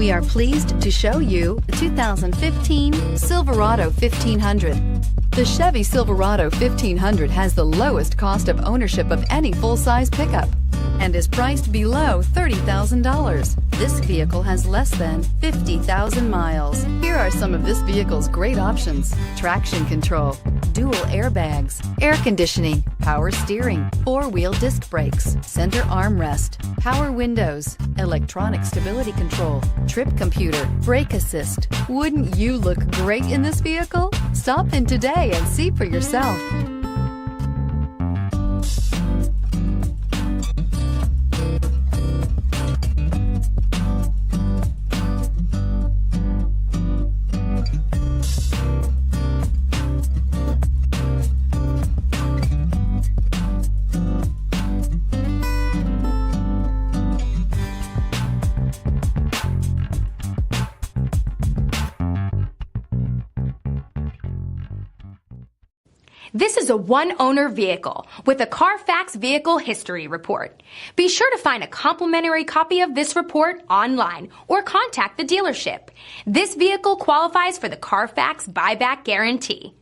We are pleased to show you the 2015 Silverado 1500. The Chevy Silverado 1500 has the lowest cost of ownership of any full-size pickup and is priced below $30,000. This vehicle has less than 50,000 miles. Here are some of this vehicle's great options: traction control, dual airbags, air conditioning, power steering, four-wheel disc brakes, center armrest, power windows, electronic stability control, trip computer, brake assist. Wouldn't you look great in this vehicle? Stop in today and see for yourself. This is a one-owner vehicle with a Carfax Vehicle History Report. Be sure to find a complimentary copy of this report online or contact the dealership. This vehicle qualifies for the Carfax Buyback Guarantee.